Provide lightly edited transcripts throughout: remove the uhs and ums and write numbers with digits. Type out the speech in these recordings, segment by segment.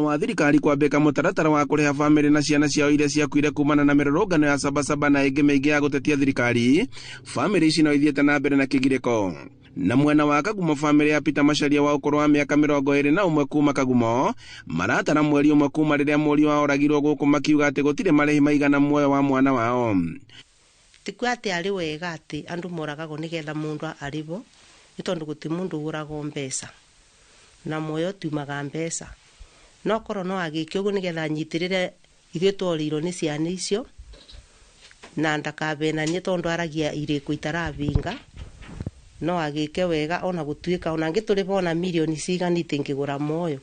wa thirikari kwambika mutaratara wa kuriha bamĩrĩ na ciana ciao iria ciakuire kumana na mĩrũrũngano ya Sabasaba na ĩngĩ mĩingĩ ya gũtetia thirikari, bamĩrĩ ici no ithiĩte na mbere na kĩgirĩko. Na mwena wa Kagumo, bamĩrĩ ya Peter Macharia wa ũkũrũ wa mĩaka 21 kuma Kagumo maratara mweri ũmwe kuma rĩrĩa mũriũ wao oragirwo gũkũ, makiuga atĩ gũtirĩ marĩhi maigana muoyo wa mwana wao. Tikwa ati ari wega ati andu moragagwo nigetha mundu aribo ni tondu guti mundu uragwo mbeca na moyo tumaga mbeca no korwo no agike ugu nigetha nyitirire ithuĩ tworirwo ni ciana icio na ndakabenanie tondu aragia iriku itaravinga no agike wega ona gutuika ona ngituri bona milioni cigani tingigura moyo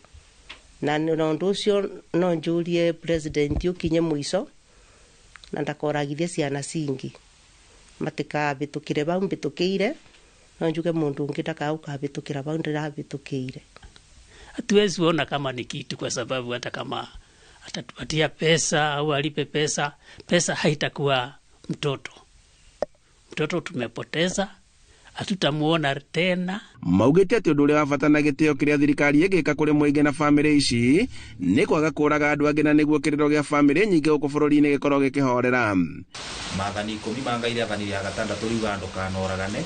na nondu ucio no njurie president ukinye mwiso na ndakoragithie ciana cingi matika bitukire bau bitukire no njuge mundu ungi ndakauka bitukira bau ndirabitukire. Hatuwezi kuona kama ni kitu, kwa sababu hata kama atatupatia pesa au alipe pesa, pesa haitakuwa mtoto tumepoteza, hatutamuona tena. Maugite ati undu uria wa bata na gitio kiria thirikari igika kuri muingi na bamĩrĩ ici ni kwaga kuraga andu angi na niguo kiriro gia bamĩrĩ nyingi guku bururi-ini gikorwo gikihorera. Maathani 10 mangaire athani ya gatandatu riuga andu kanoragane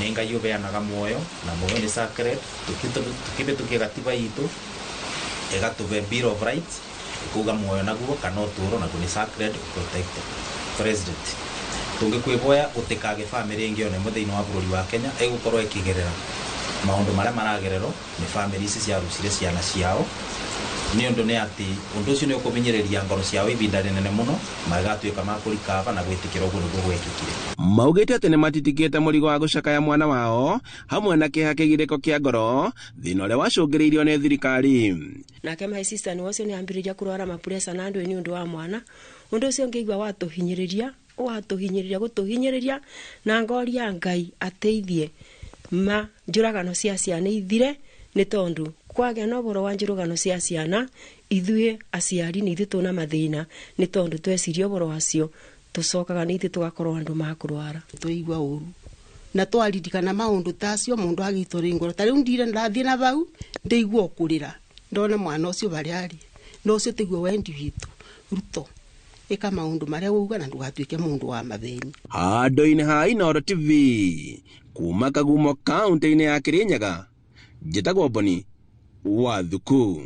ni Ngai ubeanaga muoyo na muoyo ni sacred. Tukibitukia gatiba itu egatuve Bill of Rights kuga muoyo naguo kana uturo naguo ni sacred, protected. President tungikwiboya utikage bamĩrĩ ingi one muthini wa bururi wa Kenya igukorwo ikigerera maundu maria maragerero ni bamĩrĩ ici ciarucire ciana ciao, ni undu ni ati undu ucio ni ukuminyereria ngoro ciao ibinda rinene muno magatuika makurikava na gwitikira uguo niguo gwekikire. Maugite ati ni matitikite murigo wa gucakaya mwana wao hamwe na kiha kigiriko kia ngoro thina uria wacungiriirio ni thirikari. Nake my sister ni wacio ni ambiriria kurwara mapuresa na andu ni undu wa mwana undu ucio ngeigwa watuhinyiriria gutuhinyiriria na ngoria Ngai ateithie ma njuragano cia ciana ithire ni tondu kwagĩa na ũboro wa njuragano cia ciana ithuĩ aciari ni ithuĩ tuna mathĩna ni tondu tweciria ũboro wacio tucokaga ni ithuĩ tugakorwo andu makurwara tuigwa uru na twaririkana maundu tacio mundu agitwo ri ngoro ta riu ndire ndathie na bau ndeigwa ukurira ndona mwana ucio bari ari no ucio tigwo wendi witu Ruto eka maundu maria uga na ndugatuike mundu wa mathĩni. Handũ-inĩ ha Inooro TV kuma Kagumo kaunti-inĩ ya Kirinyaga, njĩtagwo Boni Wathuku.